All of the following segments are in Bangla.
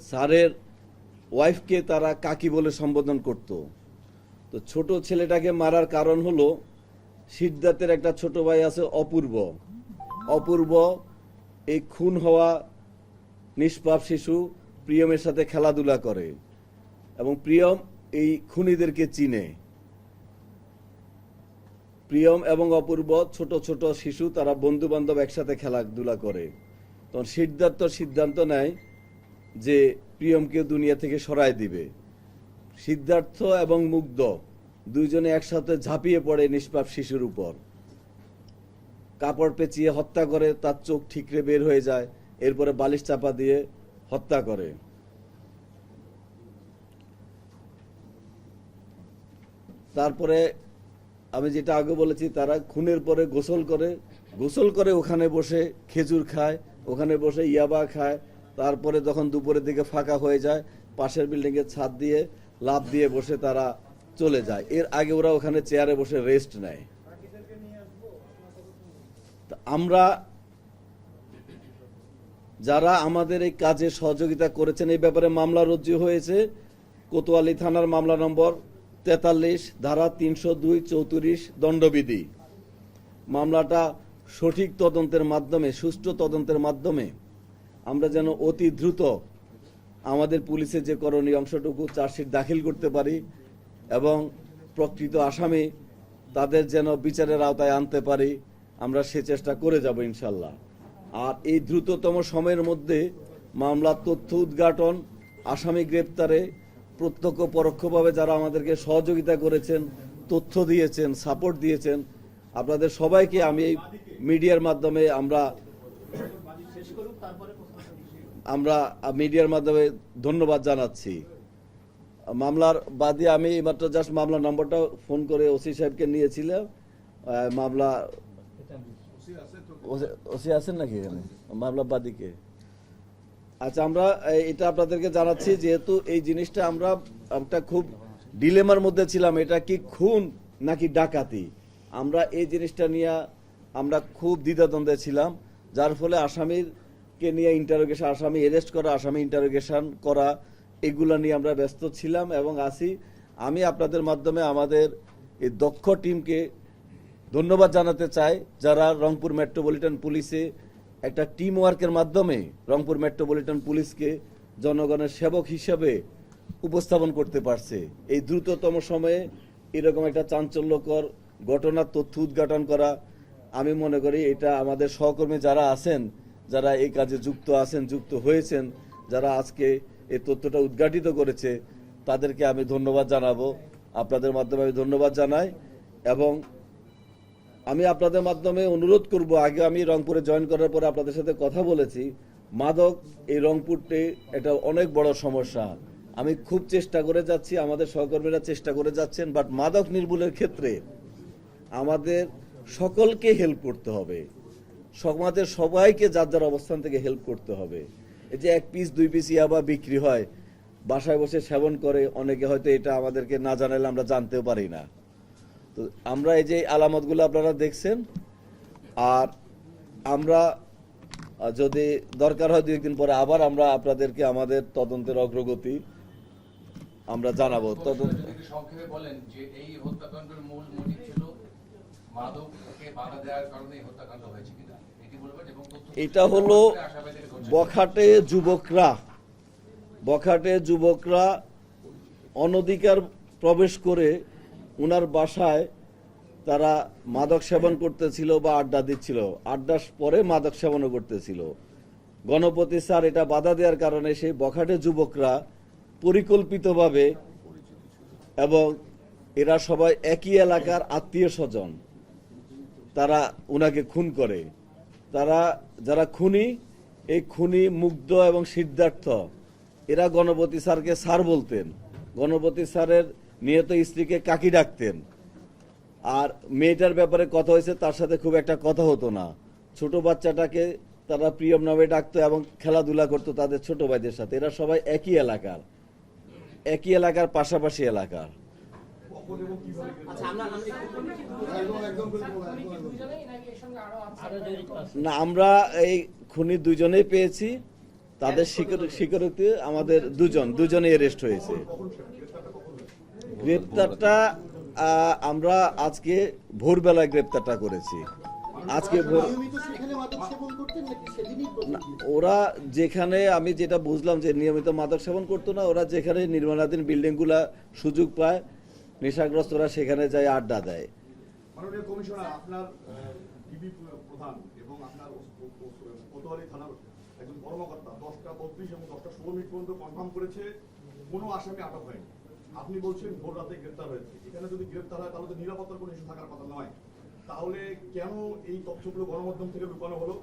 স্যারের ওয়াইফকে তারা কাকি বলে সম্বোধন করত। তো ছোট ছেলেটাকে মারার কারণ হলো সিদ্ধার্থের একটা ছোট ভাই আছে অপূর্ব। অপূর্ব এই খুন হওয়া নিষ্পাপ শিশু প্রিয়মের সাথে খেলাধুলা করে এবং প্রিয়ম এই খুনিদেরকে চিনে। প্রিয়ম এবং অপূর্ব ছোট ছোট শিশু, তারা বন্ধু বান্ধব একসাথে খেলাধুলা করে। তখন সিদ্ধার্থ সিদ্ধান্ত নেয় যে প্রিয়মকে দুনিয়া থেকে সরায় দিবে। সিদ্ধার্থ এবং মুগ্ধ দুইজনে একসাথে ঝাঁপিয়ে পড়ে নিষ্পাপ শিশুর উপর, কাপড় পেঁচিয়ে হত্যা করে, তার চোখ ঠিকরে বের হয়ে যায়, এরপরে বালিশ চাপা দিয়ে হত্যা করে। তারপরে আমি যেটা আগে বলেছি, তারা খুনের পরে গোসল করে ওখানে বসে খেজুর খায়, ওখানে বসে ইয়াবা খায়। তারপরে যখন দুপুরের দিকে ফাঁকা হয়ে যায়, পাশের বিল্ডিং এর ছাদ দিয়ে লাফ দিয়ে বসে তারা চলে যায়। এর আগে ওরা ওখানে চেয়ারে বসে রেস্ট নেয়। আমরা যারা আমাদের এই কাজে সহযোগিতা করেছেন, এই ব্যাপারে মামলা রুজু হয়েছে। কোতোয়ালি থানার মামলা নম্বর 43 ধারা 302-34 দণ্ডবিধি। মামলাটা সঠিক তদন্তের মাধ্যমে, সুষ্ঠু তদন্তের মাধ্যমে আমরা যেন অতি দ্রুত আমাদের পুলিশের যে করণীয় অংশটুকু চার্জশিট দাখিল করতে পারি এবং প্রকৃত আসামি তাদের যেন বিচারের আওতায় আনতে পারি, আমরা সে চেষ্টা করে যাব ইনশাল্লাহ। আর এই দ্রুততম সময়ের মধ্যে মামলার তথ্য উদ্ঘাটন, আসামি গ্রেপ্তারে প্রত্যক্ষ পরোক্ষভাবে যারা আমাদেরকে সহযোগিতা করেছেন, তথ্য দিয়েছেন, সাপোর্ট দিয়েছেন, আপনাদের সবাইকে আমি এই মিডিয়ার মাধ্যমে মিডিয়ার মাধ্যমে ধন্যবাদ জানাচ্ছি। মামলার বাদী আমি মাত্র জাস্ট মামলার নম্বরটা ফোন করে ওসি সাহেবকে নিয়েছিলাম। মামলা ওসি আছেন নাকি এখানে মামলা বাদীকে? আচ্ছা, আমরা এটা আপনাদেরকে জানাচ্ছি, যেহেতু এই জিনিসটা আমরা একটা খুব ডিলেমার মধ্যে ছিলাম, এটা কি খুন নাকি ডাকাতি, আমরা এই জিনিসটা নিয়ে আমরা খুব দ্বিধাদ্বন্দ্বে ছিলাম। যার ফলে আসামিকে নিয়ে ইন্টারোগেশন, আসামি অ্যারেস্ট করা, আসামি ইন্টারোগেশন করা, এগুলো নিয়ে আমরা ব্যস্ত ছিলাম এবং আছি। আমি আপনাদের মাধ্যমে আমাদের এই দক্ষ টিমকে ধন্যবাদ জানাতে চাই, যারা রংপুর মেট্রোপলিটন পুলিশে একটা টিম ওয়ার্কের মাধ্যমে রংপুর মেট্রোপলিটন পুলিশকে জনগণের সেবক হিসেবে উপস্থাপন করতে পারছে। এই দ্রুততম সময়ে এরকম একটা চাঞ্চল্যকর ঘটনার তথ্য উদ্ঘাটন করা, আমি মনে করি এটা আমাদের সহকর্মী যারা আছেন, যারা এই কাজে যুক্ত আছেন, যুক্ত হয়েছেন, যারা আজকে এই তথ্যটা উদ্ঘাটিত করেছে, তাদেরকে আমি ধন্যবাদ জানাবো। আপনাদের মাধ্যমে আমি ধন্যবাদ জানাই এবং আমি আপনাদের মাধ্যমে অনুরোধ করব, আগে আমি রংপুরে জয়েন করার পরে আপনাদের সাথে কথা বলেছি, মাদক এই রংপুরতে এটা অনেক বড় সমস্যা। আমি খুব চেষ্টা করে যাচ্ছি, আমাদের সহকর্মীরা চেষ্টা করে যাচ্ছেন, বাট মাদক নির্মূলের ক্ষেত্রে আমাদের সকলকে হেল্প করতে হবে, সমাজের সবাইকে যার যার অবস্থান থেকে হেল্প করতে হবে। এই যে 1 পিস 2 পিস ইয়াবা বিক্রি হয়, বাসায় বসে সেবন করে অনেকে, হয়তো এটা আমাদেরকে না জানালে আমরা জানতেও পারি না। তো আমরা এই যে আলামতগুলো আপনারা দেখছেন, আর আমরা যদি দরকার হয় 2-1 দিন পরে আবার আমরা আপনাদেরকে আমাদের তদন্তের অগ্রগতি আমরা জানাবো। সংক্ষেপে বলেন যে এই হত্যাকাণ্ডের মূল মোটিভ ছিল মাদককে বাধা দেওয়ার কারণে হত্যাকাণ্ড হয়েছে কিনা এটি বলবেন। এবং এটা হলো বখাটে যুবকরা অনধিকার প্রবেশ করে উনার বাসায় তারা মাদক সেবন করতেছিল বা আড্ডা দিচ্ছিল, আড্ডার পরে মাদক সেবনও করতেছিল। গণপতি স্যার এটা বাধা দেওয়ার কারণে সেই বখাটে যুবকরা পরিকল্পিতভাবে, এবং এরা সবাই একই এলাকার আত্মীয় স্বজন, তারা উনাকে খুন করে। তারা যারা খুনি, এই খুনি মুগ্ধ এবং সিদ্ধার্থ, এরা গণপতি স্যারকে স্যার বলতেন, গণপতি স্যারের নিহত স্ত্রীকে কাকি ডাকতেন। আর মেয়েটার ব্যাপারে কথা হয়েছে, তার সাথে খুব একটা কথা হতো না। ছোট বাচ্চাটাকে তারা প্রিয়ম নামে ডাকতো এবং খেলাধুলা করতো তাদের ছোট ভাইদের সাথে। এরা সবাই একই এলাকার পাশাপাশি এলাকার। না, আমরা এই খুনি দুইজনেই পেয়েছি তাদের স্বীকারোক্তি আমাদের দুজনে অ্যারেস্ট হয়েছে। গ্রেপ্তারটা আমরা আজকে ভোরবেলায় গ্রেপ্তারটা করেছি। আজকে ওরা যেখানে, আমি যেটা বুঝলাম যে নিয়মিত মাদক সেবন করতো না, ওরা যেখানে নির্মাণাধীন বিল্ডিংগুলা সুযোগ পায় নেশাগ্রস্তরা সেখানে যায় আড্ডা দেয়। মাননীয় কমিশনার, আপনার ডিবি প্রধান এবং আপনার কোতোয়ালি থানার একজন কর্মকর্তা 10:32 এবং 10:16 পর্যন্ত কনফার্ম করেছে কোনো আসামি আটক হয়নি। আপনি বলছেন ভোর রাতে গ্রেপ্তার হয়েছে। এখানে যদি গ্রেপ্তার হয় তাহলে তো নিরাপত্তার কোনো ইস্যু থাকার কথা নয়। তাহলে কেন এই তথ্যগুলো গণমাধ্যম থেকে লুকানো হলো?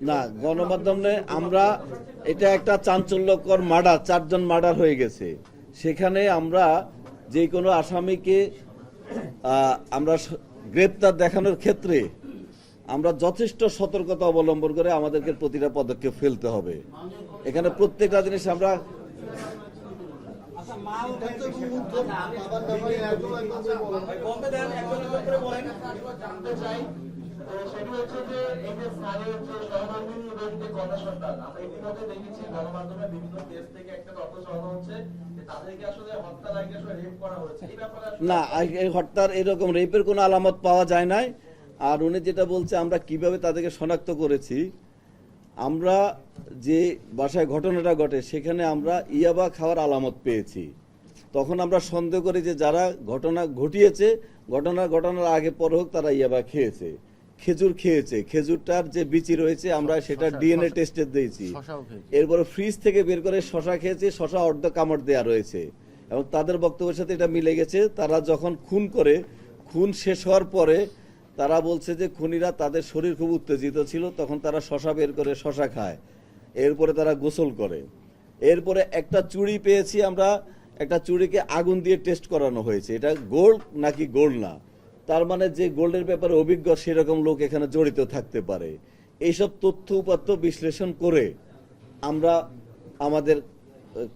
না, গণমাধ্যমে আমরা, এটা একটা চাঞ্চল্যকর মার্ডার, 4 জন মার্ডার হয়ে গেছে। সেখানে আমরা যে কোনো আসামিকে আমরা গ্রেপ্তার দেখানোর ক্ষেত্রে আমরা যথেষ্ট সতর্কতা অবলম্বন করে আমাদেরকে প্রতিটা পদক্ষেপ ফেলতে হবে। এখানে প্রত্যেকটা জিনিস আমরা সেটি হচ্ছে যে এই যে স্থানীয় যে সহকর্মী এবং যে কন্যা সন্তান, আমরা ইতিমধ্যে দেখেছি গণমাধ্যমে বিভিন্ন দেশ থেকে একটা তথ্য ছড়ানো হচ্ছে যে তাদেরকে আসলে হত্যা লাগিয়ে আসলে রেপ করা হয়েছে। এই ব্যাপারে না, এই হত্যার এরকম রেপের কোনো আলামত পাওয়া যায় নাই। আর উনি যেটা বলছে আমরা কিভাবে তাদেরকে শনাক্ত করেছি, আমরা যে বাসায় ঘটনাটা ঘটে সেখানে আমরা ইয়াবা খাওয়ার আলামত পেয়েছি। তখন আমরা সন্দেহ করি যে যারা ঘটনা ঘটিয়েছে, ঘটনার আগে পর হোক তারা ইয়াবা খেয়েছে, খেজুর খেয়েছে, খেজুরটার যে বিচি রয়েছে আমরা সেটা ডিএনএ টেস্টে দিয়েছি। এরপরে ফ্রিজ থেকে বের করে শশা খেয়েছে, শশা অর্ধ কামড় দেয়া রয়েছে এবং তাদের বক্তব্যের সাথে এটা মিলে গেছে। তারা যখন খুন করে, খুন শেষ হওয়ার পরে তারা বলছে যে খুনিরা, তাদের শরীর খুব উত্তেজিত ছিল, তখন তারা শশা বের করে শশা খায়, এরপরে তারা গোসল করে। এরপরে একটা চুড়ি পেয়েছি আমরা, একটা চুড়িকে আগুন দিয়ে টেস্ট করানো হয়েছে, এটা গোল্ড নাকি গোল্ড না। তার মানে যে গোল্ডের ব্যাপারে অভিজ্ঞ সেরকম লোক এখানে জড়িত থাকতে পারে। এইসব তথ্য উপাত্ত বিশ্লেষণ করে আমরা আমাদের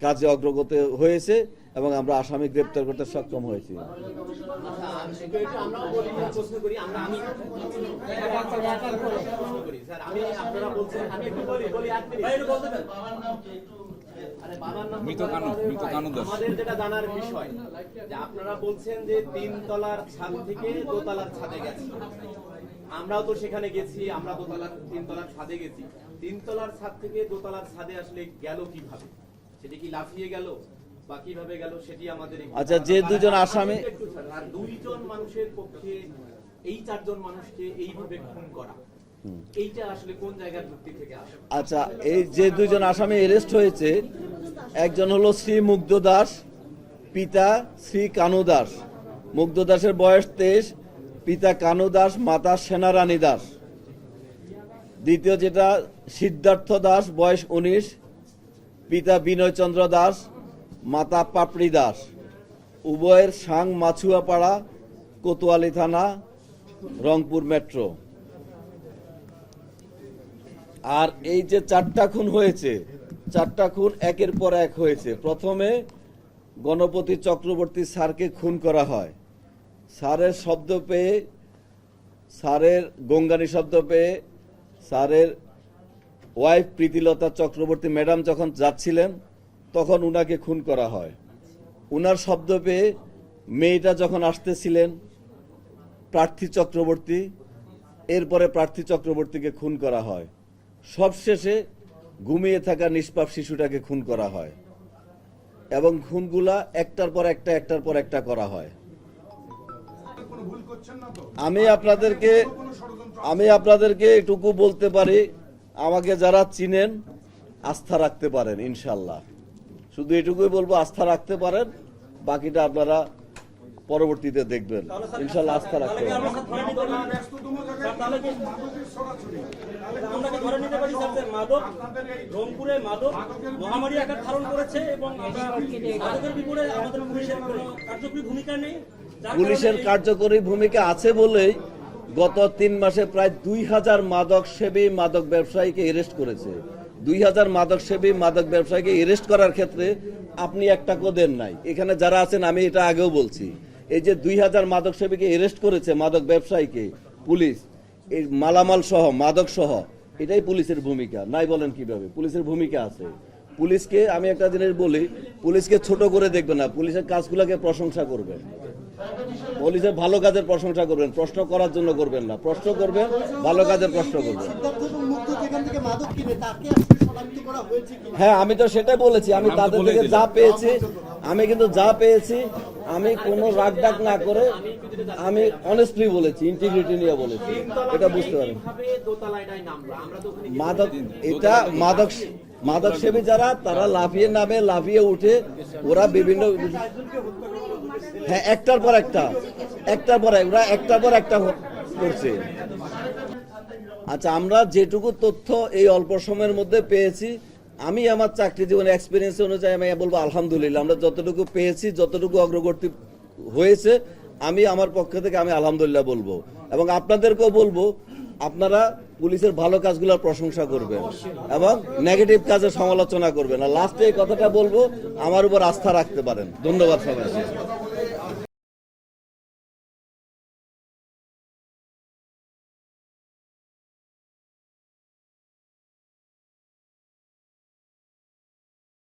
কাজে অগ্রগতি হয়েছে এবং আমরা আসামি গ্রেপ্তার করতে সক্ষম হয়েছি। আমাদের যেটা জানার বিষয় যে আপনারা বলছেন যে 3 তলার ছাদ থেকে 2 তলার ছাদে গেছে, আমরাও তো সেখানে গেছি, আমরা 3 তলার ছাদে গেছি। 3 তলার ছাদ থেকে 2 তলার ছাদে আসলে গেল কিভাবে? সেটা কি লাফিয়ে গেল বা কিভাবে গেল সেটি আমাদের। আচ্ছা, যে দুজন আসামি, আর 2 জন মানুষের পক্ষে এই 4 জন মানুষকে এইভাবে খুন করা, এইটা আসলে কোন জায়গার যুক্তি থেকে আসে? আচ্ছা, এই যে 2 জন আসামি অ্যারেস্ট হয়েছে, একজন হলো শ্রী মুগ্ধ দাস, পিতা শ্রী কানু দাস। মুগ্ধ দাসের বয়স 23, পিতা কানু দাস, মাতা সেনারানী দাস। দ্বিতীয় যেটা সিদ্ধার্থ দাস, বয়স 19, পিতা বিনয় চন্দ্র দাস, মাতা পাপড়ি দাস। উভয়ের সাং মাছুয়াপাড়া, কোতোয়ালি থানা, রংপুর মেট্রো। আর এই যে 4টা খুন হয়েছে, 4টা খুন একের পর এক হয়েছে। প্রথমে গণপতি চক্রবর্তী স্যারকে খুন করা হয়। স্যারের শব্দ পেয়ে, স্যারের গঙ্গানি শব্দ পেয়ে স্যারের ওয়াইফ প্রীতিলতা চক্রবর্তী ম্যাডাম যখন যাচ্ছিলেন তখন উনাকে খুন করা হয়। উনার শব্দ পেয়ে মেয়েটা যখন আসতেছিলেন প্রার্থী চক্রবর্তী, এরপরে প্রার্থী চক্রবর্তীকে খুন করা হয়। সবশেষে ঘুমিয়ে থাকা নিষ্পাপ শিশুটাকে খুন করা হয় এবং খুনগুলা একটার পর একটা করা হয়। আমি আপনাদেরকে এটুকু বলতে পারি, আমাকে যারা চিনেন আস্থা রাখতে পারেন ইনশাল্লাহ। শুধু এটুকুই বলবো, আস্থা রাখতে পারেন, বাকিটা আপনারা পরবর্তীতে দেখবেন। ইনশাল্লাহ আস্থা রাখতে পারেন। রংপুরে মাদক মহামারী আকার ধারণ করেছে এবং মাদকের বিপরীতে আমাদের পুলিশের কোনো কার্যকরী ভূমিকা নেই। পুলিশের কার্যকরী ভূমিকা আছে বলেই গত 3 মাসে প্রায় 2000 মাদক সেবী, মাদক ব্যবসায়ীকে অ্যারেস্ট করেছে। 2000 মাদক সেবী, মাদক ব্যবসায়ীকে অ্যারেস্ট করার ক্ষেত্রে আপনি এক টাকাও দেন নাই। এখানে যারা আছেন, আমি এটা আগেও বলছি, এই যে 2000 মাদক সেবীকে অ্যারেস্ট করেছে, মাদক ব্যবসায়ীকে পুলিশ, এই মালামাল সহ, মাদক সহ, এটাই পুলিশের ভূমিকা নাই বলেন কিভাবে? পুলিশের ভূমিকা আছে। পুলিশকে আমি একটা জিনিস বলি, পুলিশকে ছোট করে দেখবেন না, পুলিশের কাজগুলোকে প্রশংসা করবেন, পুলিশের ভালো কাজের প্রশংসা করবেন, প্রশ্ন করার জন্য করবেন না, প্রশ্ন করবেন, ভালো কাজের প্রশ্ন করবেন। সিদ্ধার্থ এবং মুগ্ধ যেখান থেকে মাদক কিনে তাকে আসলে শনাক্ত করা হয়েছে কিনা? হ্যাঁ, আমি তো সেটাই বলেছি, আমি তাদের থেকে যা পেয়েছি, আমি কিন্তু যা পেয়েছি, আমি কোনো রাগ ডাক না করে আমি অনেস্টলি বলেছি, ইন্টিগ্রিটি নিয়ে বলেছি, এটা বুঝতে পারেন। কিভাবে দোতলাটাই নামলো? আমরা তো ওখানে মাদক, এটা মাদক সেবী যারা, তারা লাফিয়ে নামে, লাফিয়ে উঠে, ওরা বিভিন্ন, হ্যাঁ, একটার পর একটা ওরা একটার পর একটা করছে। আচ্ছা, আমরা যেটুকু তথ্য এই অল্প সময়ের মধ্যে পেয়েছি, আমি আমার চাকরি জীবনে এক্সপিরিয়েন্স অনুযায়ী আমি বলবো আলহামদুলিল্লাহ, আমরা যতটুকু পেয়েছি, যতটুকু অগ্রগতি হয়েছে, আমি আমার পক্ষ থেকে আমি আলহামদুলিল্লাহ বলবো, এবং আপনাদেরকেও বলবো আপনারা পুলিশের ভালো কাজগুলোর প্রশংসা করবেন এবং নেগেটিভ কাজের সমালোচনা করবেন। আর লাস্টে এই কথাটা বলবো, আমার উপর আস্থা রাখতে পারেন। ধন্যবাদ সবাইকে।